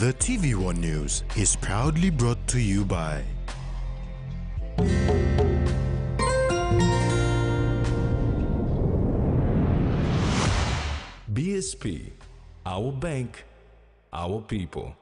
The TVWAN News is proudly brought to you by BSP, our bank, our people.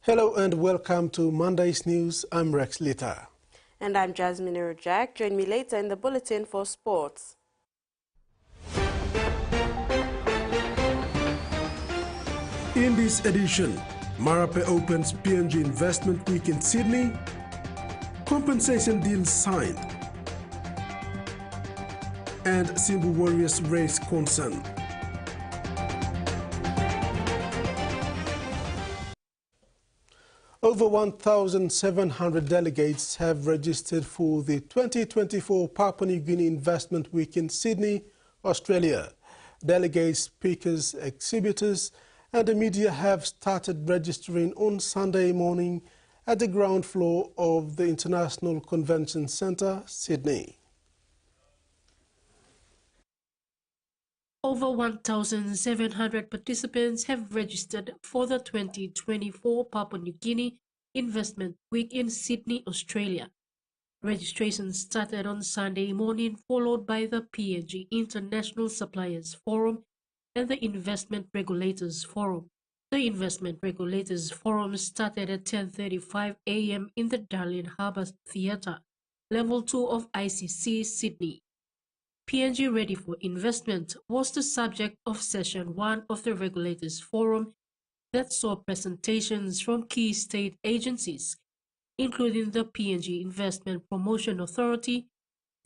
Hello and welcome to Monday's News. I'm Rex Lita. And I'm Jasmine Rojak. Join me later in the bulletin for sports. In this edition, Marape opens PNG Investment Week in Sydney, compensation deals signed, and Simbu Warriors raise concern. Over 1,700 delegates have registered for the 2024 Papua New Guinea Investment Week in Sydney, Australia. Delegates, speakers, exhibitors and the media have started registering on Sunday morning at the ground floor of the International Convention Centre, Sydney. Over 1,700 participants have registered for the 2024 Papua New Guinea Investment Week in Sydney, Australia. Registration started on Sunday morning, followed by the PNG International Suppliers Forum and the Investment Regulators Forum. The Investment Regulators Forum started at 10:35 a.m. in the Darling Harbour Theatre, Level 2 of ICC, Sydney. PNG Ready for Investment was the subject of Session 1 of the Regulators Forum that saw presentations from key state agencies, including the PNG Investment Promotion Authority,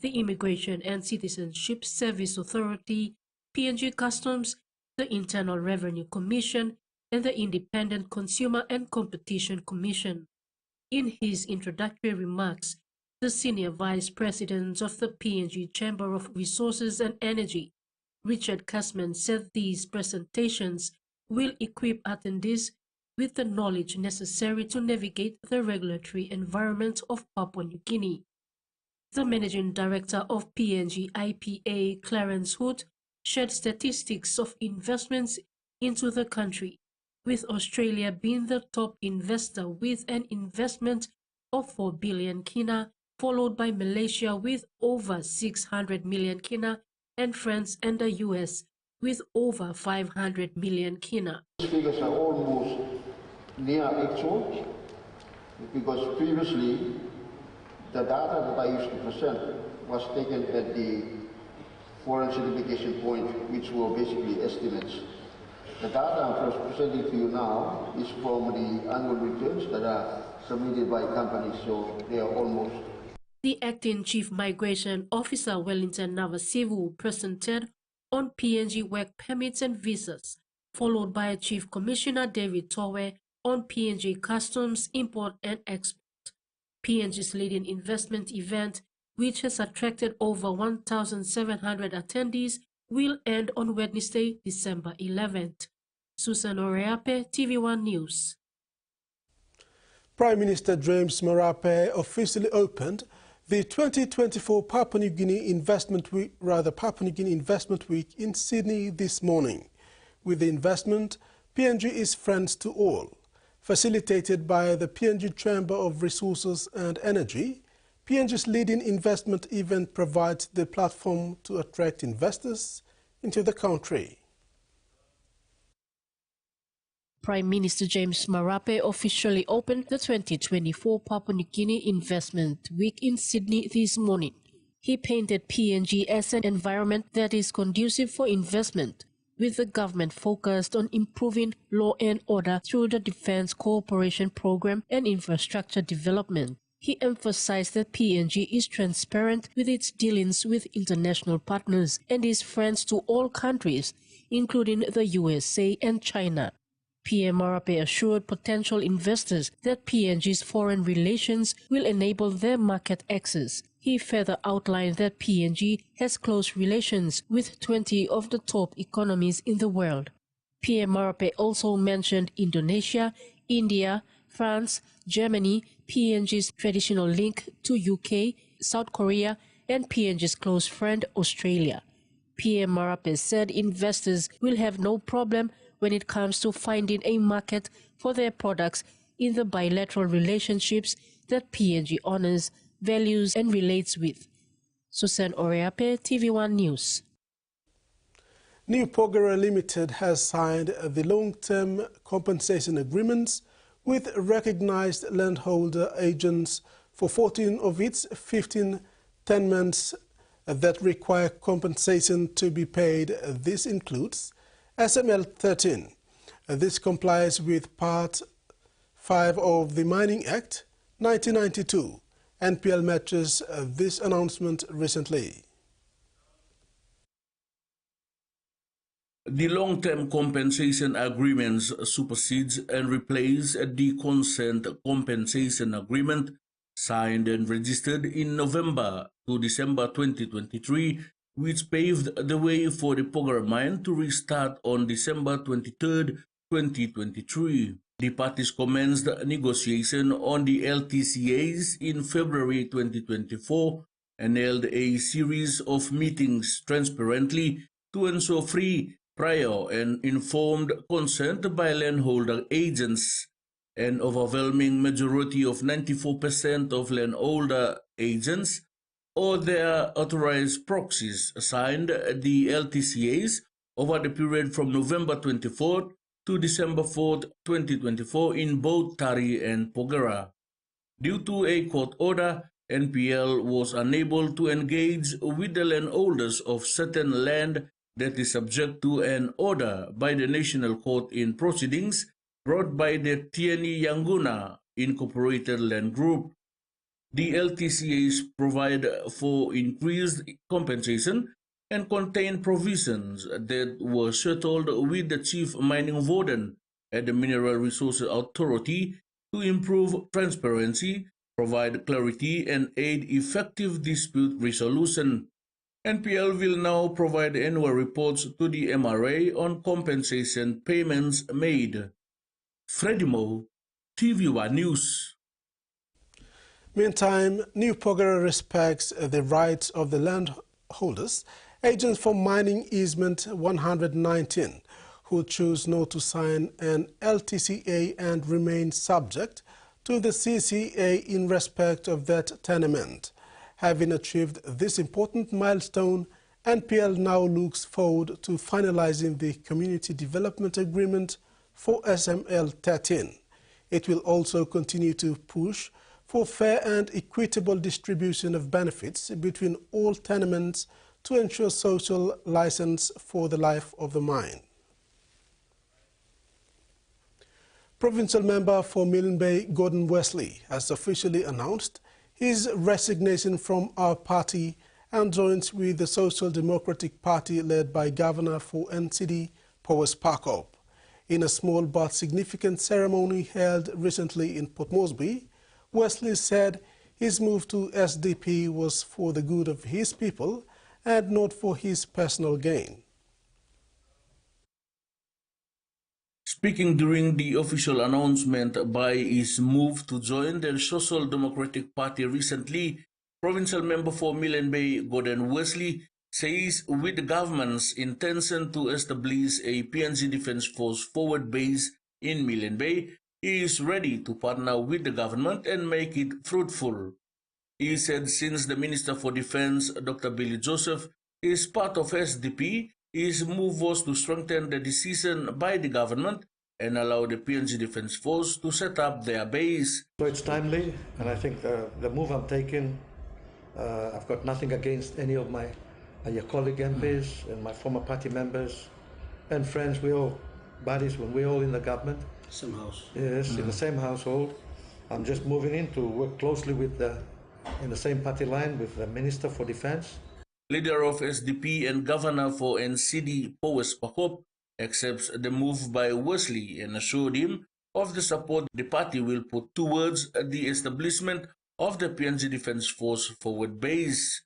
the Immigration and Citizenship Service Authority, PNG Customs, the Internal Revenue Commission, and the Independent Consumer and Competition Commission. In his introductory remarks, the Senior Vice President of the PNG Chamber of Resources and Energy, Richard Kasman, said these presentations will equip attendees with the knowledge necessary to navigate the regulatory environment of Papua New Guinea. The Managing Director of PNG IPA, Clarence Hood, shared statistics of investments into the country, with Australia being the top investor with an investment of 4 billion kina, followed by Malaysia with over 600 million kina, and France and the US with over 500 million kina. These figures are almost near actual, because previously the data that I used to present was taken at the foreign certification point, which were basically estimates. The data I'm presenting to you now is from the annual returns that are submitted by companies, so they are almost. The Acting Chief Migration Officer Wellington Navasivu presented on PNG work permits and visas, followed by Chief Commissioner David Towe on PNG Customs, Import and Export. PNG's leading investment event, which has attracted over 1,700 attendees, will end on Wednesday, December 11th. Susan Oreape, TVWAN News. Prime Minister James Marape officially opened the 2024 Papua New Guinea Investment Week, in Sydney this morning. With the investment, PNG is friends to all. Facilitated by the PNG Chamber of Resources and Energy, PNG's leading investment event provides the platform to attract investors into the country. Prime Minister James Marape officially opened the 2024 Papua New Guinea Investment Week in Sydney this morning. He painted PNG as an environment that is conducive for investment, with the government focused on improving law and order through the Defence Cooperation Programme and infrastructure development. He emphasized that PNG is transparent with its dealings with international partners and is friends to all countries, including the USA and China. PM Marape assured potential investors that PNG's foreign relations will enable their market access He further outlined that PNG has close relations with 20 of the top economies in the world. PM Marape also mentioned Indonesia, India, France, Germany, PNG's traditional link to UK, South Korea, and PNG's close friend Australia. PM Marape said investors will have no problem when it comes to finding a market for their products in the bilateral relationships that PNG honors, values, and relates with. Susan Oreape, TVWAN News. New Pogera Limited has signed the long-term compensation agreements with recognized landholder agents for 14 of its 15 tenements that require compensation to be paid. This includes SML 13. This complies with Part 5 of the Mining Act 1992. NPL matches this announcement recently. The long-term compensation agreements supersedes and replace the consent compensation agreement signed and registered in November to December 2023, which paved the way for the Pogera mine to restart on December 23, 2023. The parties commenced negotiation on the LTCAs in February 2024 and held a series of meetings transparently to ensure free, prior, and informed consent by landholder agents. An overwhelming majority of 94% of landholder agents or their authorized proxies signed the LTCAs over the period from November 24th to December 4th, 2024 in both Tari and Pogera. Due to a court order, NPL was unable to engage with the landholders of certain land that is subject to an order by the National Court in proceedings brought by the Tieni Yanguna Incorporated Land Group. The LTCAs provide for increased compensation and contain provisions that were settled with the Chief Mining Warden at the Mineral Resources Authority to improve transparency, provide clarity, and aid effective dispute resolution. NPL will now provide annual reports to the MRA on compensation payments made. Freddie Mo, TVWAN News. Meantime, New Pogera respects the rights of the landholders, agents for mining easement 119, who choose not to sign an LTCA and remain subject to the CCA in respect of that tenement. Having achieved this important milestone, NPL now looks forward to finalizing the Community Development Agreement for SML 13. It will also continue to push for fair and equitable distribution of benefits between all tenements to ensure social license for the life of the mine. Provincial member for Milne Bay, Gordon Wesley, has officially announced his resignation from our party and joins with the Social Democratic Party led by Governor for NCD, Powers Parkop. In a small but significant ceremony held recently in Port Moresby, Wesley said his move to SDP was for the good of his people and not for his personal gain. Speaking during the official announcement by his move to join the Social Democratic Party recently, Provincial Member for Milne Bay, Gordon Wesley, says with the government's intention to establish a PNG Defence Force forward base in Milne Bay, he is ready to partner with the government and make it fruitful. He said since the Minister for Defence, Dr. Billy Joseph, is part of SDP, his move was to strengthen the decision by the government and allow the PNG Defence Force to set up their base. So it's timely, and I think the move I'm taking, I've got nothing against any of my colleague MPs and my former party members and friends. We're all buddies when we're all in the government. Same house. Yes, in the same household. I'm just moving in to work closely with in the same party line with the Minister for Defence. Leader of SDP and Governor for NCD, Powers Parkop, accepts the move by Wesley and assured him of the support the party will put towards the establishment of the PNG Defence Force forward base.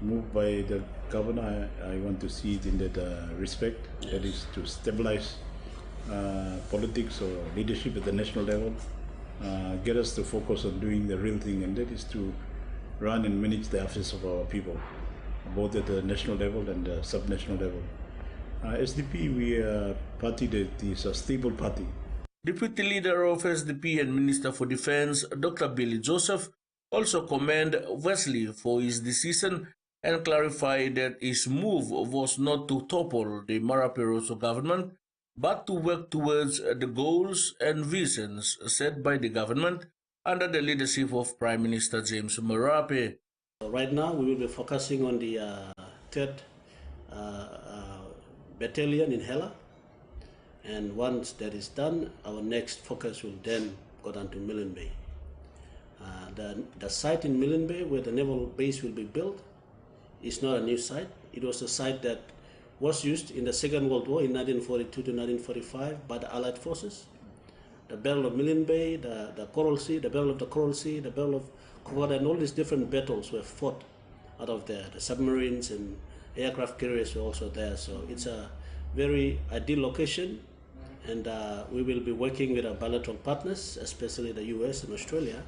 Moved by the governor, I want to see it in that respect, that is to stabilize politics or leadership at the national level, get us to focus on doing the real thing, and that is to run and manage the affairs of our people, both at the national level and the sub-national level. SDP, we are a party that is a stable party. Deputy Leader of SDP and Minister for Defense, Dr. Billy Joseph, also commended Wesley for his decision and clarified that his move was not to topple the Marape-Rosso government, but to work towards the goals and visions set by the government under the leadership of Prime Minister James Marape. Right now, we will be focusing on the 3rd Battalion in Hela, and once that is done, our next focus will then go down to Milne Bay. The site in Milne Bay where the naval base will be built is not a new site. It was a site that was used in the Second World War in 1942 to 1945 by the Allied forces. The Battle of Milne Bay, the Coral Sea, the Battle of the Coral Sea, the Battle of Kokoda, and all these different battles were fought out of there. The submarines and aircraft carriers were also there. So it's a very ideal location, and we will be working with our bilateral partners, especially the US and Australia,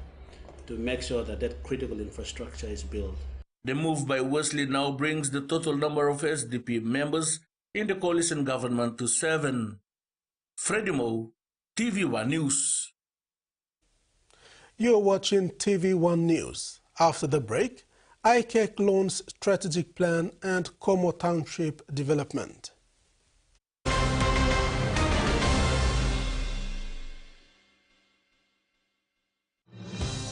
to make sure that that critical infrastructure is built. The move by Wesley now brings the total number of SDP members in the coalition government to 7. Freddie Mo, TVWAN News. You're watching TVWAN News. After the break, ICAC launches strategic plan and Como Township development.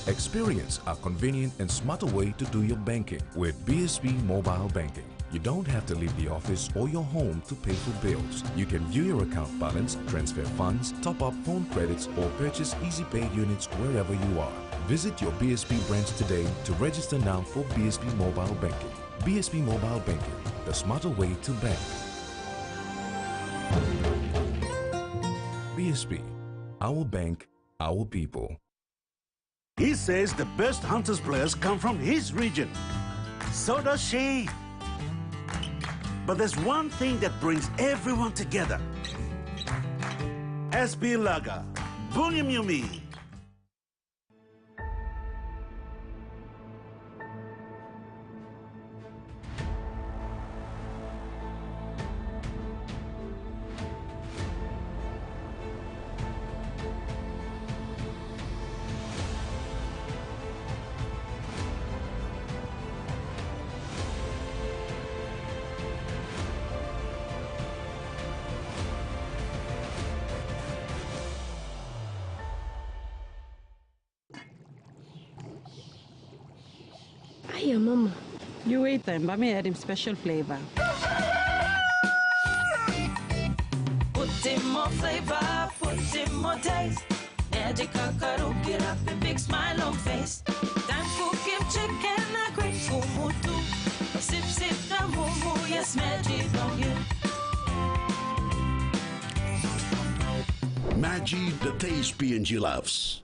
Experience a convenient and smarter way to do your banking with BSB Mobile Banking. You don't have to leave the office or your home to pay for bills. You can view your account balance, transfer funds, top up phone credits, or purchase Easy Pay units wherever you are. Visit your BSB branch today to register now for BSB Mobile Banking. BSB Mobile Banking, the smarter way to bank. BSB, our bank, our people. He says the best Hunters players come from his region. So does she. But there's one thing that brings everyone together. SB Laga, Bunyamyumi. Hiya, Mama. You wait time, but me add him special flavor. Put in more flavor, put in more taste. Add the kakaro, get up and big smile on face. Time for kimchi, can I quick kumutu? Sip, sip, the mumu, yes, magic on you. Maggi, the taste PNG loves.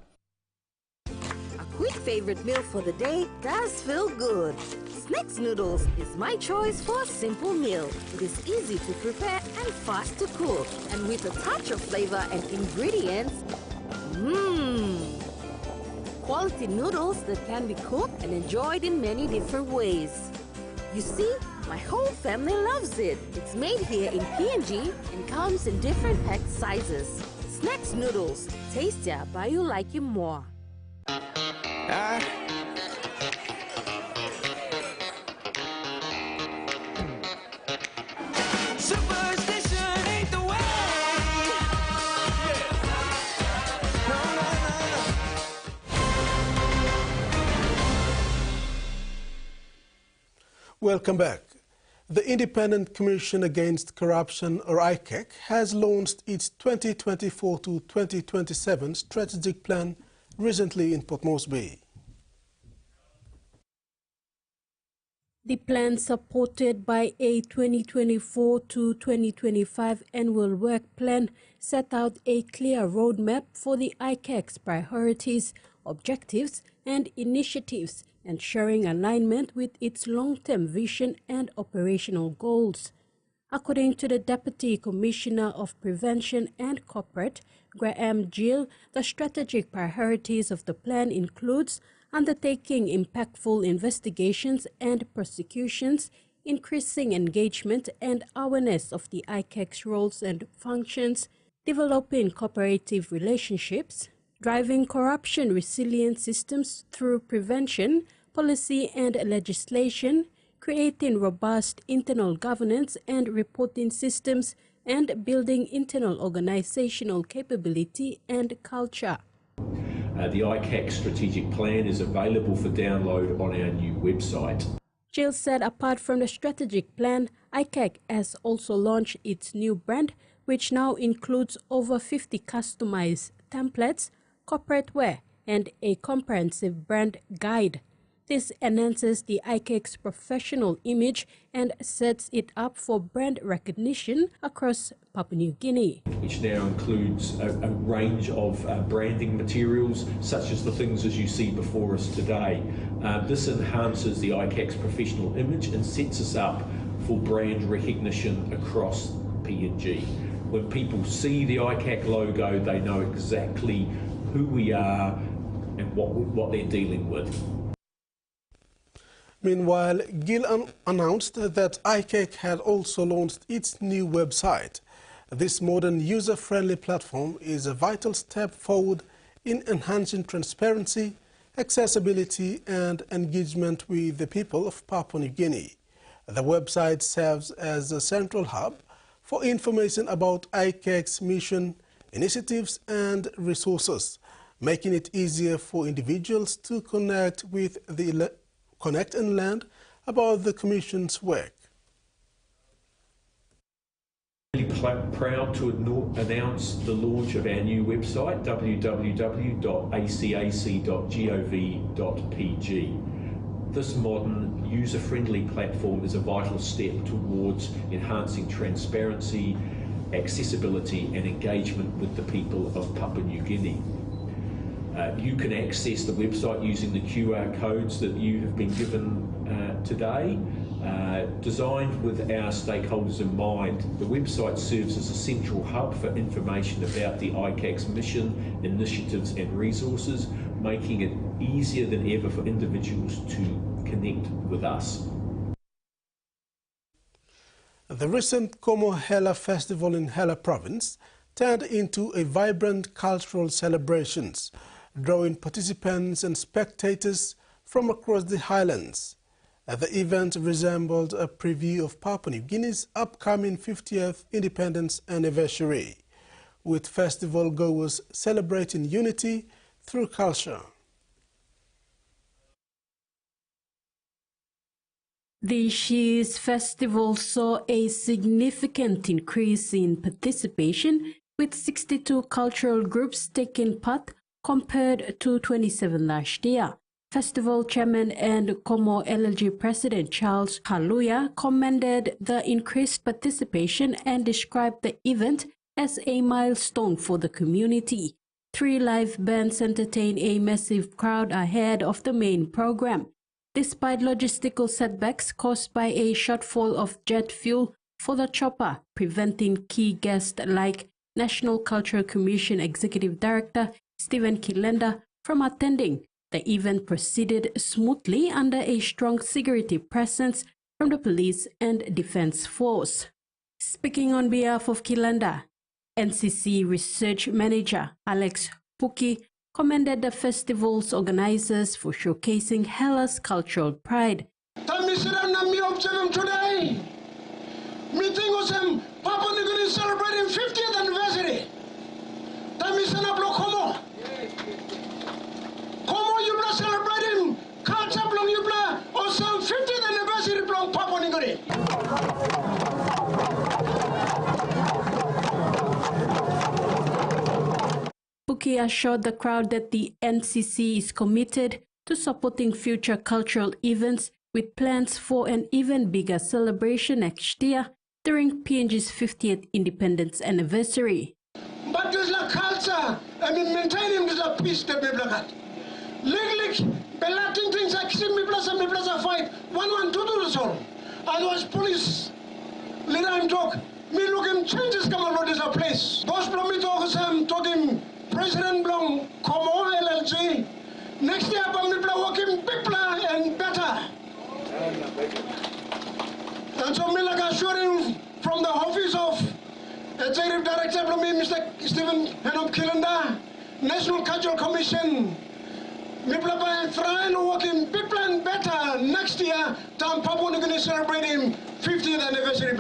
Quick favorite meal for the day does feel good. Snacks noodles is my choice for a simple meal. It is easy to prepare and fast to cook. And with a touch of flavor and ingredients, quality noodles that can be cooked and enjoyed in many different ways. You see, my whole family loves it. It's made here in PNG and comes in different packed sizes. Snacks noodles, tastier but you like it more. Superstition ain't the way. No, no, no, no. Welcome back. The Independent Commission Against Corruption, or ICAC, has launched its 2024 to 2027 strategic plan recently in Port Moresby. The plan, supported by a 2024 to 2025 annual work plan, set out a clear roadmap for the ICAC's priorities objectives, and initiatives, ensuring alignment with its long-term vision and operational goals. According to the Deputy Commissioner of Prevention and Corporate, Graham Gill, the strategic priorities of the plan includes undertaking impactful investigations and prosecutions, increasing engagement and awareness of the ICAC's roles and functions, developing cooperative relationships, driving corruption-resilient systems through prevention, policy and legislation, creating robust internal governance and reporting systems, and building internal organizational capability and culture. The ICAC strategic plan is available for download on our new website. Jill said apart from the strategic plan, ICAC has also launched its new brand, which now includes over 50 customized templates, corporate wear, and a comprehensive brand guide. This enhances the ICAC's professional image and sets it up for brand recognition across Papua New Guinea. Which now includes a range of branding materials, such as the things as you see before us today. This enhances the ICAC's professional image and sets us up for brand recognition across PNG. When people see the ICAC logo, they know exactly who we are and what they're dealing with. Meanwhile, Gill announced that ICAC had also launched its new website. This modern user-friendly platform is a vital step forward in enhancing transparency, accessibility and engagement with the people of Papua New Guinea. The website serves as a central hub for information about ICAC's mission, initiatives and resources, making it easier for individuals to connect and learn about the Commission's work. Really proud to announce the launch of our new website, www.acac.gov.pg. This modern, user-friendly platform is a vital step towards enhancing transparency, accessibility and engagement with the people of Papua New Guinea. You can access the website using the QR codes that you have been given today. Designed with our stakeholders in mind, the website serves as a central hub for information about the ICAC's mission, initiatives and resources, making it easier than ever for individuals to connect with us. The recent Como Hela Festival in Hela Province turned into a vibrant cultural celebrations, drawing participants and spectators from across the highlands. The event resembled a preview of Papua New Guinea's upcoming 50th independence anniversary, with festival goers celebrating unity through culture. This year's festival saw a significant increase in participation, with 62 cultural groups taking part compared to 27 last year. Festival chairman and Como LLG President Charles Haluya commended the increased participation and described the event as a milestone for the community. 3 live bands entertained a massive crowd ahead of the main program. Despite logistical setbacks caused by a shortfall of jet fuel for the chopper, preventing key guests like National Cultural Commission Executive Director Stephen Kilenda from attending, the event proceeded smoothly under a strong security presence from the police and defense force. Speaking on behalf of Kilenda, NCC Research Manager Alex Puki commended the festival's organizers for showcasing Hela's cultural pride. Today, meeting us in Papua New Guinea celebrating 50th anniversary. Como you are celebrating culture belong you also 50th anniversary belong Papua New Guinea. Puki assured the crowd that the NCC is committed to supporting future cultural events with plans for an even bigger celebration next year during PNG's 50th independence anniversary. But there's a culture, I mean maintaining the peace that we have. Lig, Bella Ting Saxim, me plaza fight, 1-1-2 so. Otherwise, police, leader and talk, me look him changes come on this place. Boss Blomito told him, President Blom, come on LLC. Next year, we will work him bigger and better. And so, me like assuring from the office of Executive Director, Mr. Stephen Henop Kilanda, National Cultural Commission, we will try and work him bigger and better next year. Time Papua New Guinea celebrating 50th anniversary.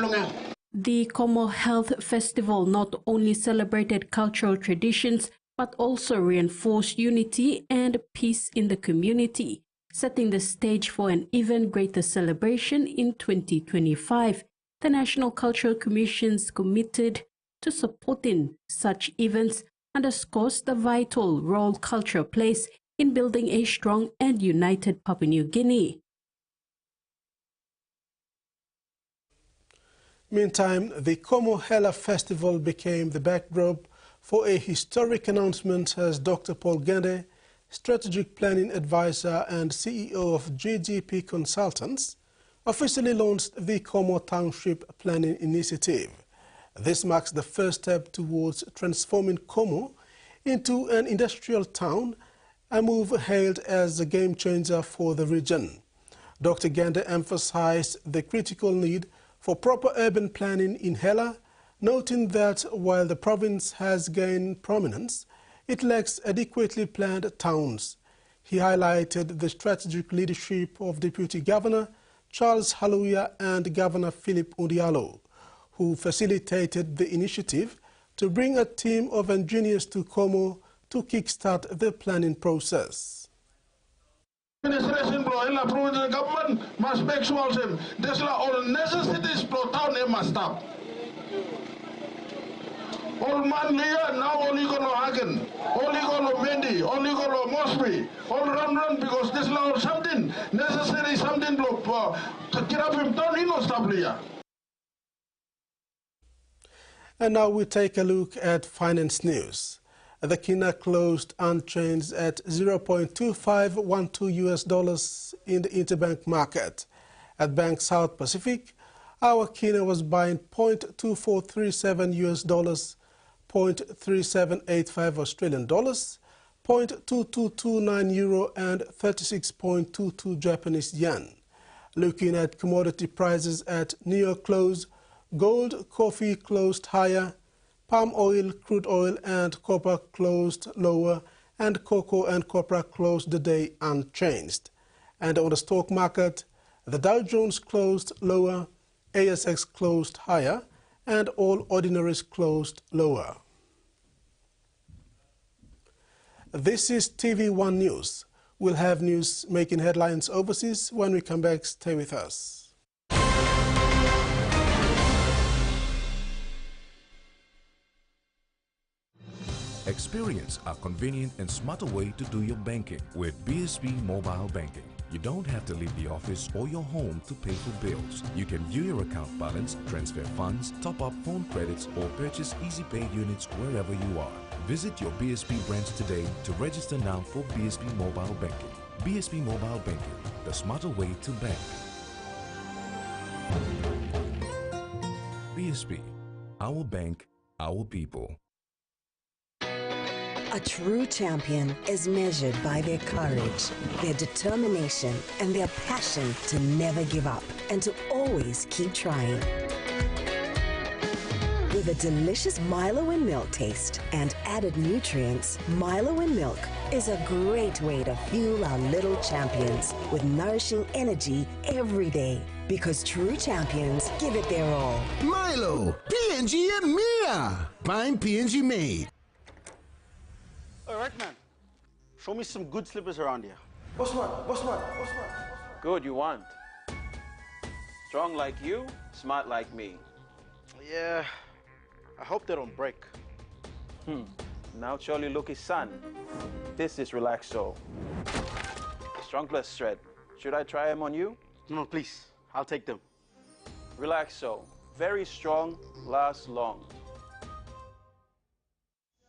The Como Health Festival not only celebrated cultural traditions, but also reinforced unity and peace in the community, setting the stage for an even greater celebration in 2025. The National Cultural Commission's committed to supporting such events underscores the vital role culture plays in building a strong and united Papua New Guinea. Meantime, the Como Hela Festival became the backdrop for a historic announcement as Dr. Paul Gende, Strategic Planning Advisor and CEO of GGP Consultants, officially launched the Como Township Planning Initiative. This marks the first step towards transforming Como into an industrial town, a move hailed as a game changer for the region. Dr. Gende emphasized the critical need for proper urban planning in Hela, noting that while the province has gained prominence, it lacks adequately planned towns. He highlighted the strategic leadership of Deputy Governor Charles Haluya and Governor Philip Undialo, who facilitated the initiative to bring a team of engineers to Como to kickstart the planning process. Administration blow in the provincial government must make sure there's all necessities for town must stop. All man here now only go to Hagen, only go to Mendi, only go to Mosby, all run because this law something necessary something to get up him down in Australia. And now we take a look at finance news. The Kina closed unchanged at $0.2512 in the interbank market. At Bank South Pacific, our Kina was buying $0.2437 $0.3785 Australian dollars, €0.2229 and 36.22 Japanese yen. Looking at commodity prices at New York close, gold, coffee closed higher, palm oil, crude oil and copper closed lower, and cocoa and copra closed the day unchanged. And on the stock market, the Dow Jones closed lower, ASX closed higher, and all ordinaries closed lower. This is TV1 News. We'll have news making headlines overseas. When we come back, stay with us. Experience a convenient and smarter way to do your banking with BSB Mobile Banking. You don't have to leave the office or your home to pay for bills. You can view your account balance, transfer funds, top up phone credits, or purchase Easy Pay units wherever you are. Visit your BSB branch today to register now for BSB Mobile Banking. BSB Mobile Banking, the smarter way to bank. BSB, our bank, our people. A true champion is measured by their courage, their determination, and their passion to never give up and to always keep trying. With a delicious Milo in milk taste and added nutrients, Milo in milk is a great way to fuel our little champions with nourishing energy every day. Because true champions give it their all. Milo, PNG and Mia. Find PNG made. All right, man. Show me some good slippers around here. Boss man. Good, you want. Strong like you, smart like me. Yeah, I hope they don't break. Now surely look his son. This is Relaxo. Strong plus thread. Should I try him on you? No, please. I'll take them. Relaxo. Very strong, lasts long.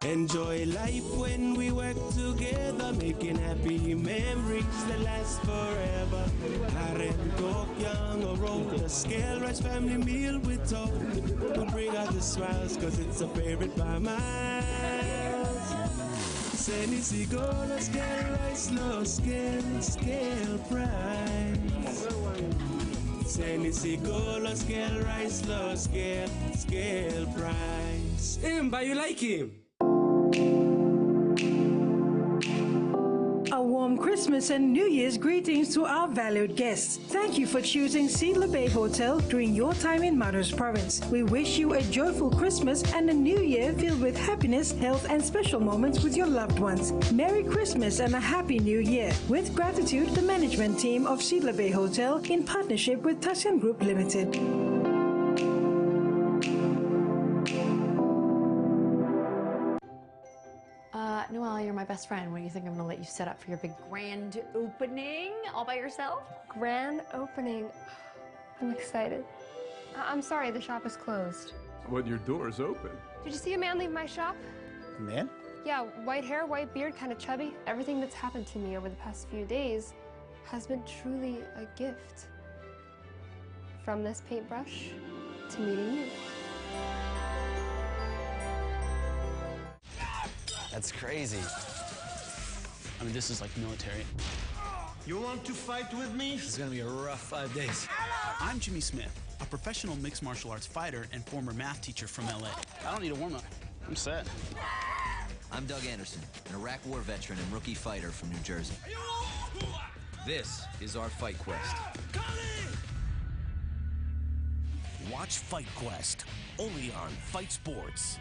Enjoy life when we work together. together, making happy memories that last forever. Haren talk young or old, a scale rice family meal with talk. We'll bring out the smiles, cause it's a favorite by miles. Seni sigolo scale rice, low scale price. Seni sigolo scale rice, low scale price. But you like him? A warm Christmas and New Year's greetings to our valued guests. Thank you for choosing Sidla Bay Hotel during your time in Maros Province. We wish you a joyful Christmas and a new year filled with happiness, health and special moments with your loved ones. Merry Christmas and a Happy New Year. With gratitude, the management team of Sidla Bay Hotel in partnership with Tassin Group Limited. Noelle, you're my best friend. What do you think I'm going to let you set up for your big grand opening all by yourself? Grand opening. I'm excited. I'm sorry, the shop is closed. But your door is open. Did you see a man leave my shop? A man? Yeah, white hair, white beard, kind of chubby. Everything that's happened to me over the past few days has been truly a gift. From this paintbrush to meeting you. That's crazy. I mean, this is like military. You want to fight with me? This is gonna be a rough 5 days. I'm Jimmy Smith, a professional mixed martial arts fighter and former math teacher from LA. I don't need a warm-up. I'm set. I'm Doug Anderson, an Iraq War veteran and rookie fighter from New Jersey. This is our Fight Quest. Watch Fight Quest, only on Fight Sports.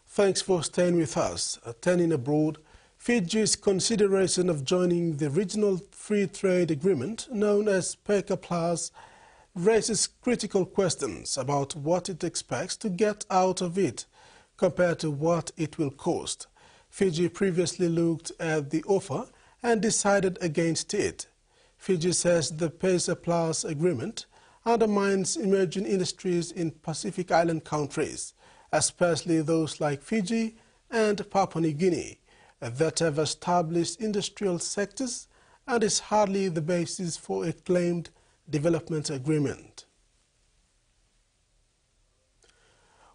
Thanks for staying with us. Turning abroad, Fiji's consideration of joining the Regional Free Trade Agreement, known as PECA Plus, raises critical questions about what it expects to get out of it compared to what it will cost. Fiji previously looked at the offer and decided against it. Fiji says the PECA Plus agreement undermines emerging industries in Pacific Island countries, especially those like Fiji and Papua New Guinea, that have established industrial sectors and is hardly the basis for a claimed development agreement.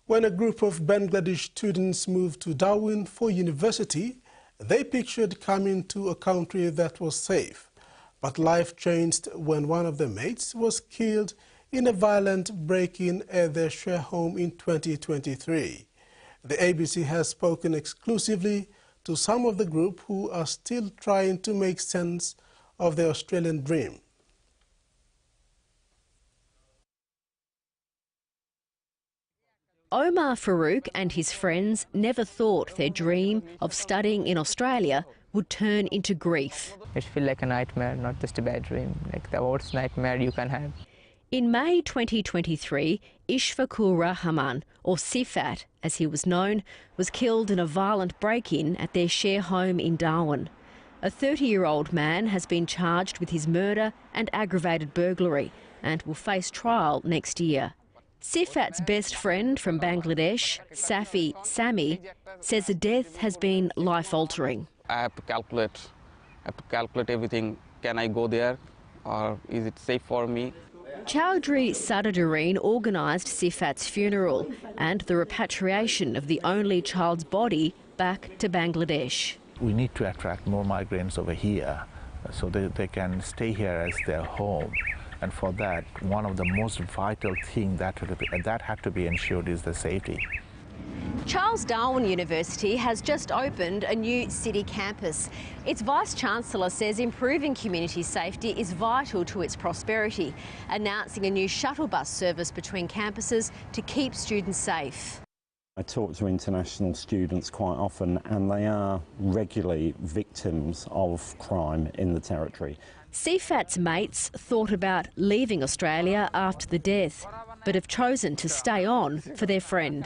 When a group of Bangladesh students moved to Darwin for university, they pictured coming to a country that was safe. But life changed when one of their mates was killed in a violent break-in at their share home in 2023. The ABC has spoken exclusively to some of the group who are still trying to make sense of the Australian dream. Omar Farouk and his friends never thought their dream of studying in Australia would turn into grief. It feels like a nightmare, not just a bad dream, like the worst nightmare you can have. In May 2023, Ishfakur Rahman, or Sifat as he was known, was killed in a violent break-in at their share home in Darwin. A 30-year-old man has been charged with his murder and aggravated burglary and will face trial next year. Sifat's best friend from Bangladesh, Safi Sami, says the death has been life-altering. I have to calculate everything. Can I go there, or is it safe for me? Chowdhury Sadadareen organised Sifat's funeral and the repatriation of the only child's body back to Bangladesh. We need to attract more migrants over here so they can stay here as their home. And for that, one of the most vital things that had to be ensured is the safety. Charles Darwin University has just opened a new city campus. Its Vice-Chancellor says improving community safety is vital to its prosperity, announcing a new shuttle bus service between campuses to keep students safe. I talk to international students quite often, and they are regularly victims of crime in the territory. Sifat's mates thought about leaving Australia after the death, but have chosen to stay on for their friend.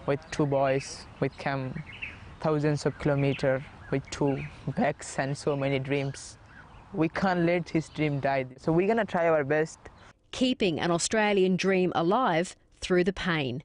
With two boys, with come thousands of kilometers, with two bags and so many dreams, we can't let his dream die. So we're going to try our best. Keeping an Australian dream alive through the pain.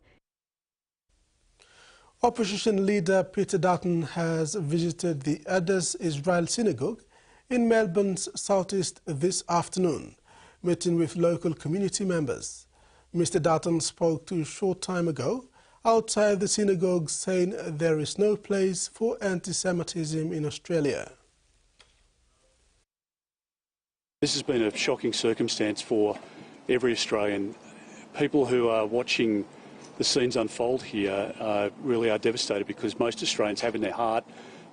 Opposition leader Peter Dutton has visited the Ades Israel Synagogue in Melbourne's southeast this afternoon, meeting with local community members. Mr. Dutton spoke to a short time ago outside the synagogue, saying there is no place for anti-Semitism in Australia. This has been a shocking circumstance for every Australian. People who are watching the scenes unfold here really are devastated, because most Australians have in their heart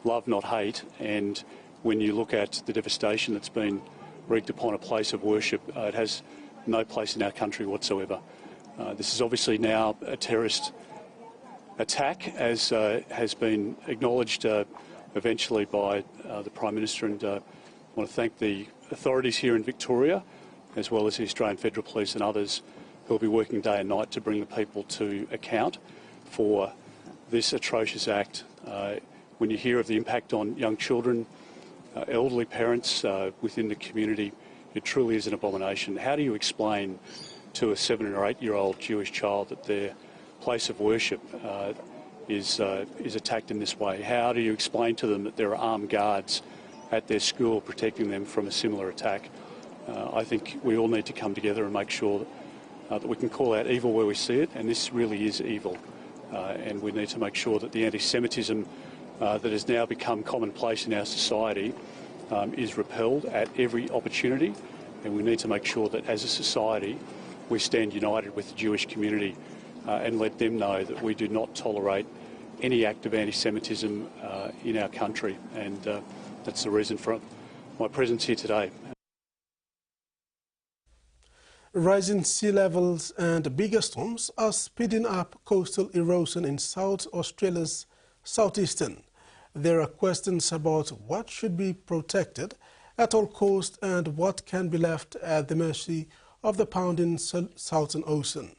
love, not hate, and when you look at the devastation that's been wreaked upon a place of worship, it has no place in our country whatsoever. This is obviously now a terrorist attack, as has been acknowledged eventually by the Prime Minister, and I want to thank the authorities here in Victoria, as well as the Australian Federal Police and others who will be working day and night to bring the people to account for this atrocious act. When you hear of the impact on young children, elderly parents within the community, it truly is an abomination. How do you explain to a 7 or 8 year old Jewish child that their place of worship is attacked in this way? How do you explain to them that there are armed guards at their school protecting them from a similar attack? I think we all need to come together and make sure that we can call out evil where we see it, and this really is evil. And we need to make sure that the anti-Semitism that has now become commonplace in our society is repelled at every opportunity, and we need to make sure that as a society we stand united with the Jewish community and let them know that we do not tolerate any act of anti-Semitism in our country, and that's the reason for my presence here today. Rising sea levels and bigger storms are speeding up coastal erosion in South Australia's southeastern. There are questions about what should be protected at all costs and what can be left at the mercy of the pounding Southern Ocean.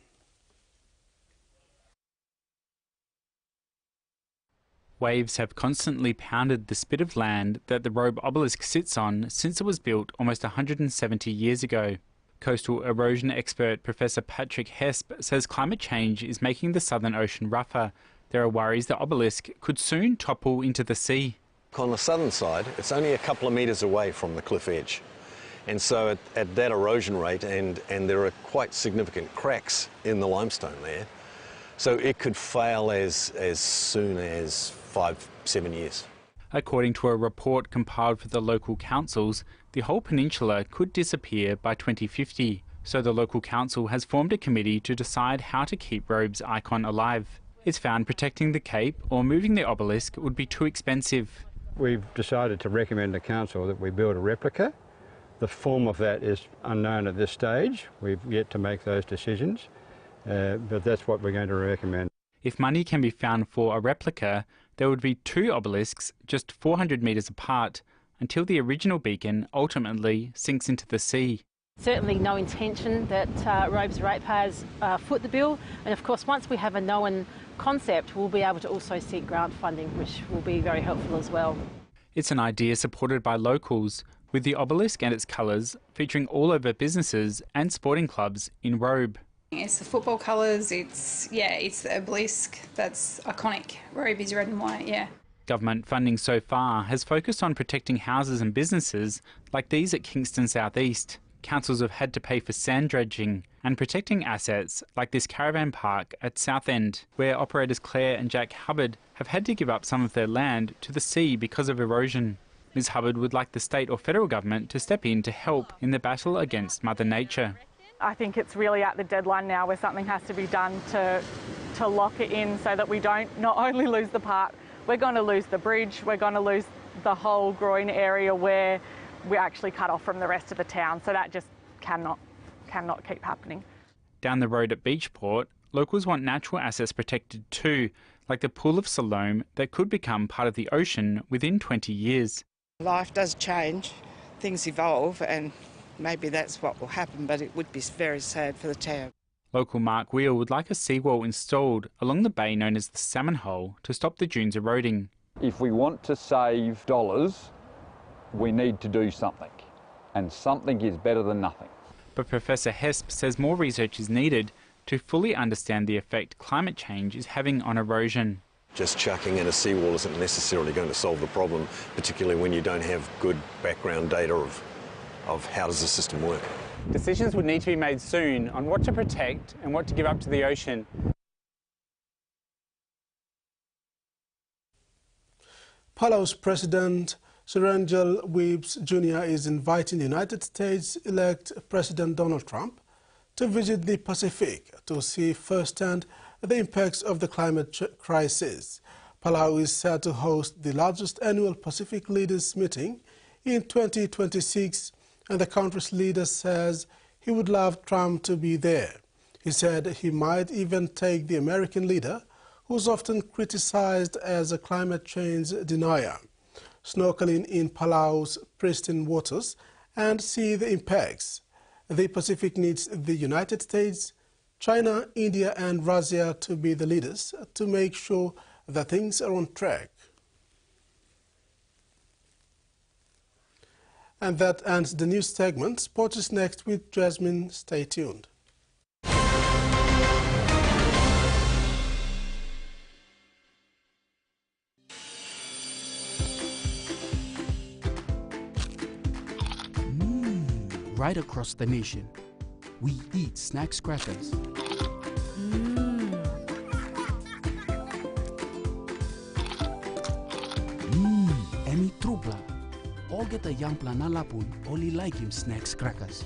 Waves have constantly pounded the spit of land that the Robe obelisk sits on since it was built almost 170 years ago. Coastal erosion expert Professor Patrick Hesp says climate change is making the Southern Ocean rougher. There are worries the obelisk could soon topple into the sea. On the southern side, it's only a couple of metres away from the cliff edge. And so at that erosion rate, and there are quite significant cracks in the limestone there, so it could fail as soon as 5-7 years. According to a report compiled for the local councils, the whole peninsula could disappear by 2050. So the local council has formed a committee to decide how to keep Robe's icon alive. It's found protecting the cape or moving the obelisk would be too expensive. We've decided to recommend to council that we build a replica. The form of that is unknown at this stage. We've yet to make those decisions, but that's what we're going to recommend. If money can be found for a replica, there would be 2 obelisks just 400 metres apart until the original beacon ultimately sinks into the sea. Certainly no intention that Robe's ratepayers foot the bill, and of course once we have a known concept we'll be able to also seek grant funding, which will be very helpful as well. It's an idea supported by locals, with the obelisk and its colours featuring all over businesses and sporting clubs in Robe. It's the football colours, it's the obelisk that's iconic. Robe is red and white, yeah. Government funding so far has focused on protecting houses and businesses like these at Kingston South East. Councils have had to pay for sand dredging and protecting assets like this caravan park at Southend, where operators Claire and Jack Hubbard have had to give up some of their land to the sea because of erosion. Ms Hubbard would like the state or federal government to step in to help in the battle against Mother Nature. I think it's really at the deadline now where something has to be done to lock it in so that we don't not only lose the park, we're going to lose the bridge, we're going to lose the whole groin area where we're actually cut off from the rest of the town. So that just cannot keep happening. Down the road at Beachport, locals want natural assets protected too, like the Pool of Siloam that could become part of the ocean within 20 years. Life does change, things evolve, and maybe that's what will happen, but it would be very sad for the town. Local Mark Wheel would like a seawall installed along the bay known as the Salmon Hole to stop the dunes eroding. If we want to save dollars, we need to do something, and something is better than nothing. But Professor Hesp says more research is needed to fully understand the effect climate change is having on erosion. Just chucking in a seawall isn't necessarily going to solve the problem, particularly when you don't have good background data of how does the system work. Decisions would need to be made soon on what to protect and what to give up to the ocean. Palau's President Surenjal Weebs Jr. is inviting the United States-elect President Donald Trump to visit the Pacific to see firsthand the impacts of the climate crisis. Palau is set to host the largest annual Pacific Leaders meeting in 2026, and the country's leader says he would love Trump to be there. He said he might even take the American leader, who's often criticized as a climate change denier, snorkeling in Palau's pristine waters and see the impacts. The Pacific needs the United States, China, India and Russia to be the leaders to make sure that things are on track. And that ends the news segment. Sports is next with Jasmine. Stay tuned. Right across the nation, we eat snacks crackers. Emi trupla. All get a young plana lapun, only like him snacks crackers.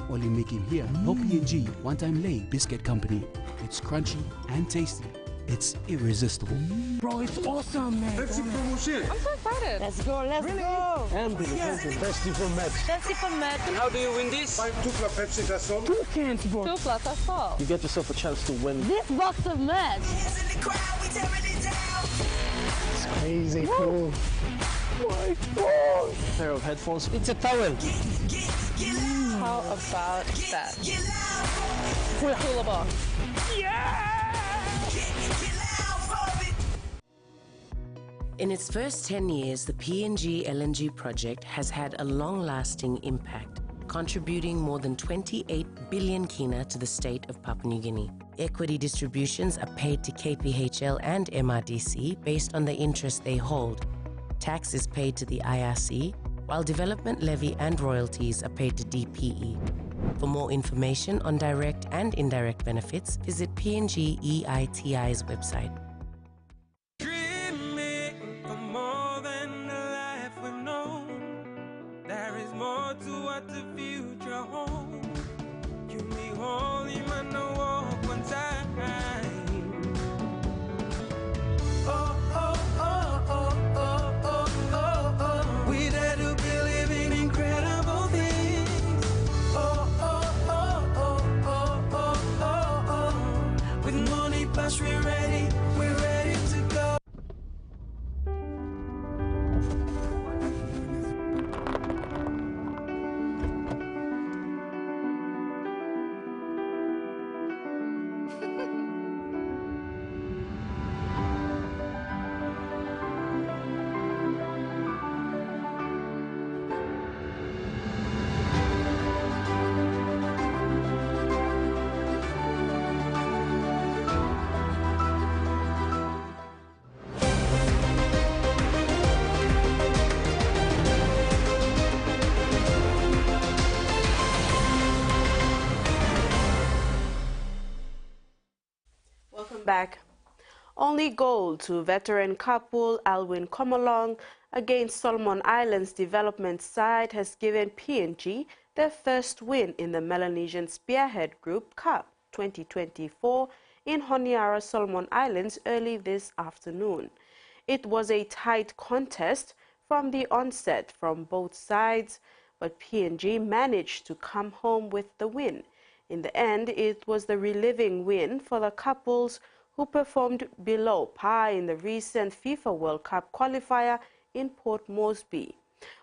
Only make him here, no P&G, one-time lay biscuit company. It's crunchy and tasty. It's irresistible. Bro, it's awesome, man. Pepsi promotion. I'm so excited. Let's go, let's go. And Pepsi from Max. Pepsi from Max. And how do you win this? 5 tupla Pepsi, that's all. 2 cans, bro. 2 plus, that's all. You get yourself a chance to win this box of Max. It's crazy cool. My God. Pair of headphones. It's a towel. How about that? Cooler box. Yeah! In its first 10 years, the PNG LNG project has had a long-lasting impact, contributing more than 28 billion kina to the state of Papua New Guinea. Equity distributions are paid to KPHL and MRDC based on the interest they hold. Tax is paid to the IRC, while development levy and royalties are paid to DPE. For more information on direct and indirect benefits, visit PNG EITI's website. Back. Only goal to veteran couple Alwyn Komolong against Solomon Islands development side has given PNG their first win in the Melanesian Spearhead Group Cup 2024 in Honiara, Solomon Islands early this afternoon. It was a tight contest from the onset from both sides, but PNG managed to come home with the win. In the end, it was the reliving win for the couples who performed below par in the recent FIFA World Cup qualifier in Port Moresby.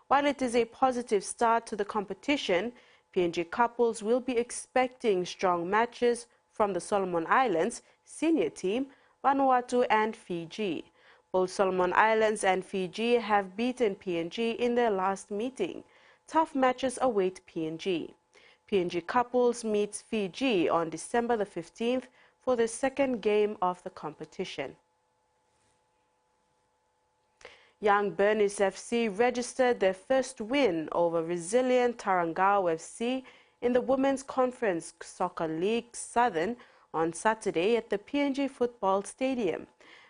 While it is a positive start to the competition, PNG couples will be expecting strong matches from the Solomon Islands senior team, Vanuatu and Fiji. Both Solomon Islands and Fiji have beaten PNG in their last meeting. Tough matches await PNG. PNG couples meets Fiji on December the 15th for the second game of the competition. Young Bernice FC registered their first win over resilient Tarangao FC in the Women's Conference Soccer League Southern on Saturday at the PNG Football Stadium.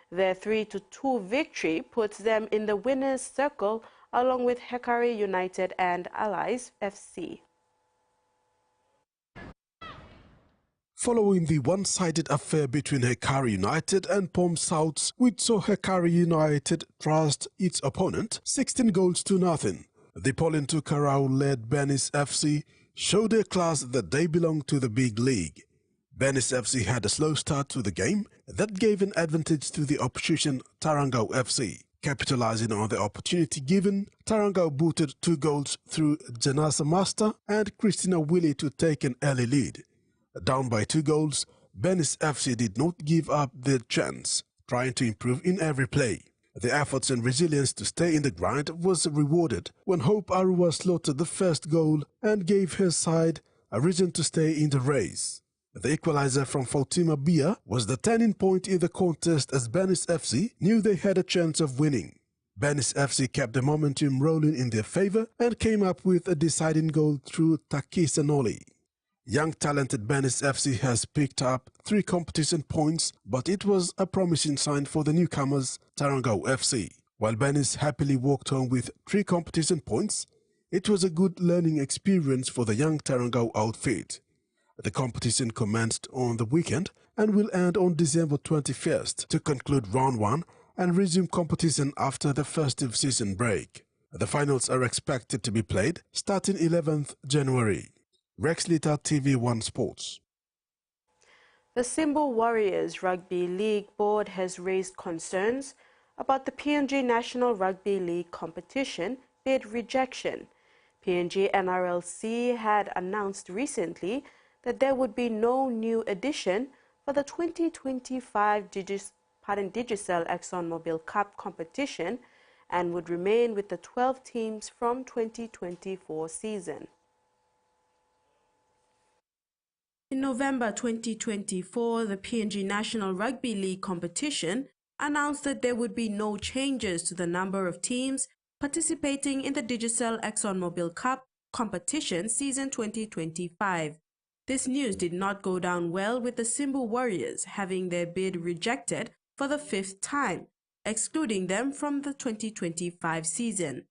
Their 3-2 victory puts them in the winner's circle along with Hekari United and Allies FC. Following the one-sided affair between Hekari United and Pom Souths, which saw Hekari United trust its opponent 16 goals to nothing, the Pauline Tukarau-led Bernice FC showed their class that they belong to the big league. Bernice FC had a slow start to the game that gave an advantage to the opposition Tarangao FC. Capitalizing on the opportunity given, Tarangao booted 2 goals through Janasa Master and Christina Willie to take an early lead. Down by 2 goals, Bernice FC did not give up their chance, trying to improve in every play. The efforts and resilience to stay in the grind was rewarded when Hope Arua slaughtered the first goal and gave her side a reason to stay in the race. The equalizer from Fatima Bia was the turning point in the contest as Bernice FC knew they had a chance of winning. Bernice FC kept the momentum rolling in their favor and came up with a deciding goal through Takisa Noli. Young talented Bernice FC has picked up 3 competition points, but it was a promising sign for the newcomers Tarangao FC. While Bernice happily walked home with 3 competition points, it was a good learning experience for the young Tarangao outfit. The competition commenced on the weekend and will end on December 21st to conclude round 1 and resume competition after the festive season break. The finals are expected to be played starting 11th January. Rex Lita, TVWAN Sports. The Simbu Warriors Rugby League Board has raised concerns about the PNG National Rugby League competition bid rejection. PNG NRLC had announced recently that there would be no new edition for the 2025 Digicel ExxonMobil Cup competition and would remain with the 12 teams from 2024 season. In November 2024, the PNG National Rugby League competition announced that there would be no changes to the number of teams participating in the Digicel ExxonMobil Cup competition season 2025. This news did not go down well with the Simbu Warriors having their bid rejected for the 5th time, excluding them from the 2025 season.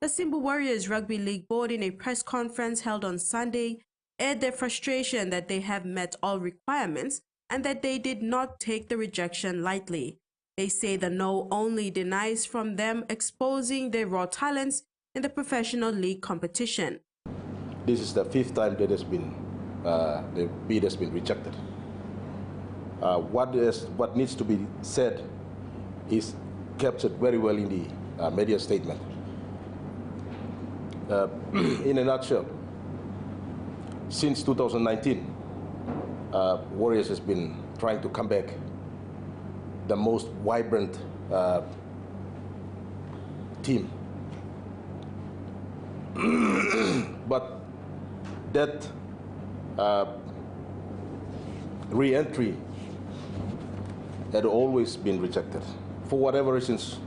The Simbu Warriors Rugby League Board in a press conference held on Sunday aired their frustration that they have met all requirements and that they did not take the rejection lightly. They say the no only denies from them exposing their raw talents in the professional league competition. This is the 5th time that the bid has been rejected. What needs to be said is captured very well in the media statement. In a nutshell, since 2019, Warriors has been trying to come back the most vibrant team. But that re-entry had always been rejected. For whatever reasons,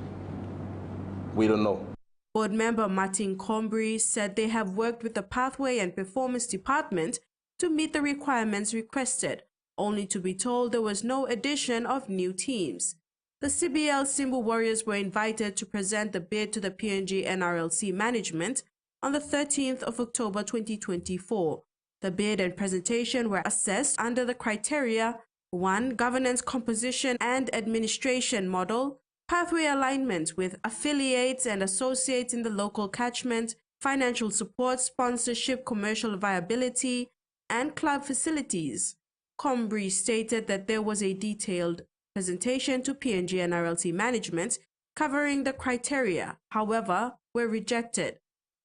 we don't know. Board member Martin Combry said they have worked with the Pathway and Performance Department to meet the requirements requested, only to be told there was no addition of new teams. The CBL Simbu Warriors were invited to present the bid to the PNG NRLC management on the 13th of October 2024. The bid and presentation were assessed under the criteria 1. Governance composition and administration model, pathway alignment with affiliates and associates in the local catchment, financial support, sponsorship, commercial viability, and club facilities. Combry stated that there was a detailed presentation to PNG NRLC management covering the criteria, however, were rejected.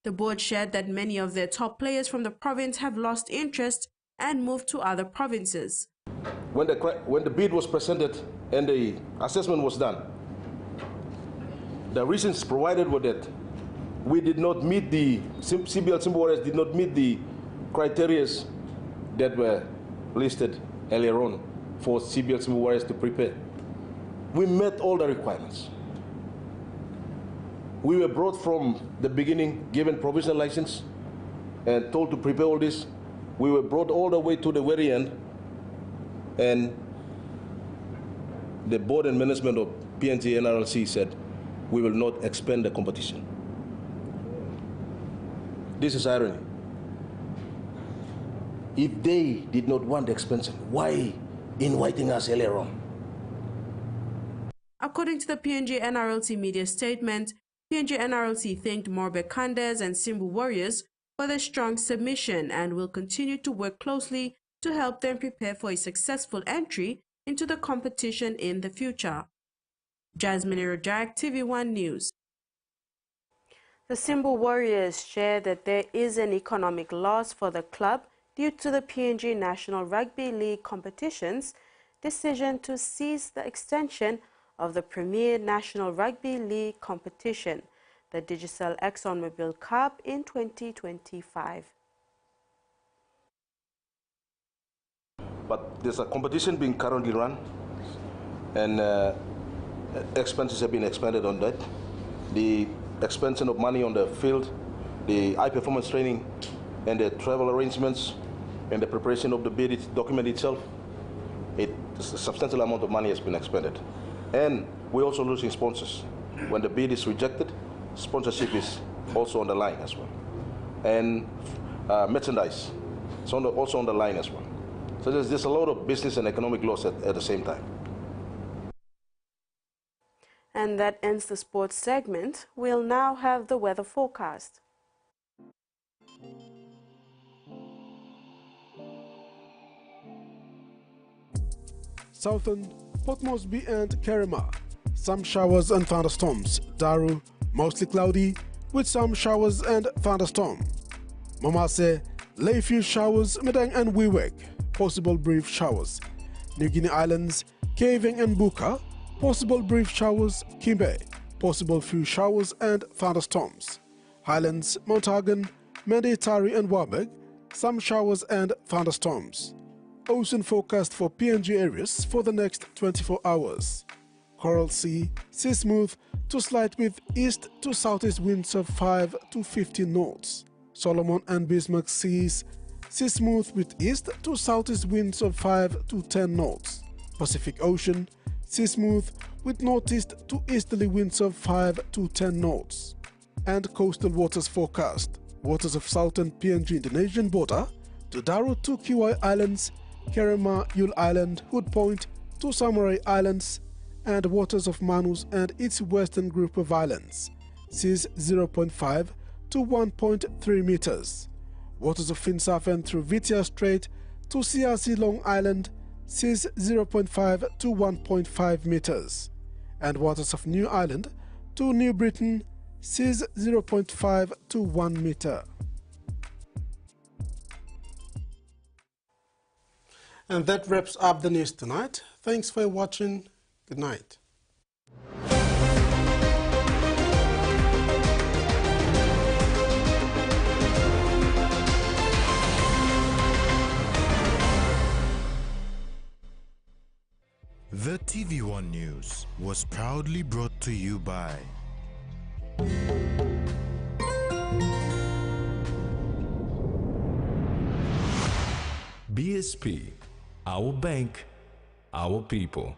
The board shared that many of their top players from the province have lost interest and moved to other provinces. When the bid was presented and the assessment was done, the reasons provided were that we did not meet the CBL Simbu Warriors did not meet the criteria that were listed earlier on for CBL Simbu Warriors to prepare. We met all the requirements. We were brought from the beginning, given provisional license, and told to prepare all this. We were brought all the way to the very end, and the board and management of PNG NRLC said, we will not expand the competition. This is irony. If they did not want the expansion, why inviting us earlier on? According to the PNG NRLC media statement, PNG NRLC thanked Morbe Kandes and Simbu Warriors for their strong submission and will continue to work closely to help them prepare for a successful entry into the competition in the future. Jasmine Irojak, TVWAN News. The Simbu Warriors share that there is an economic loss for the club due to the PNG National Rugby League competition's decision to cease the extension of the Premier National Rugby League competition, the Digicel ExxonMobil Cup, in 2025. But there's a competition being currently run, and expenses have been expended on that. The expansion of money on the field, the high performance training, and the travel arrangements, and the preparation of the bid document itself, a substantial amount of money has been expended. And we're also losing sponsors. When the bid is rejected, sponsorship is also on the line as well. And merchandise is also on the line as well. So there's a lot of business and economic loss at the same time. And that ends the sports segment. We'll now have the weather forecast. Southern, Port Moresby and Kerema, some showers and thunderstorms. Daru, mostly cloudy with some showers and thunderstorm. Momase, lay few showers. Medang and Wewak, possible brief showers. New Guinea Islands, Kaving and Buka, possible brief showers. Kimbe, possible few showers and thunderstorms. Highlands, Mount Hagen, Mende, Tari and Wabeg, some showers and thunderstorms. Ocean forecast for PNG areas for the next 24 hours. Coral Sea, sea smooth to slight with east to southeast winds of 5 to 15 knots. Solomon and Bismarck Seas, sea smooth with east to southeast winds of 5 to 10 knots. Pacific Ocean, sea smooth with northeast to easterly winds of 5 to 10 knots. And coastal waters forecast. Waters of southern PNG Indonesian border to Daru to Kiwai Islands, Kerema, Yule Island, Hood Point, to Samurai Islands, and waters of Manus and its western group of islands, seas 0.5 to 1.3 meters. Waters of Finsafen through Vitia Strait to CRC Long Island, seas 0.5 to 1.5 meters. And waters of New Island to New Britain, seas 0.5 to 1 meter. And that wraps up the news tonight. Thanks for watching. Good night. The TVWAN News was proudly brought to you by BSP, our bank, our people.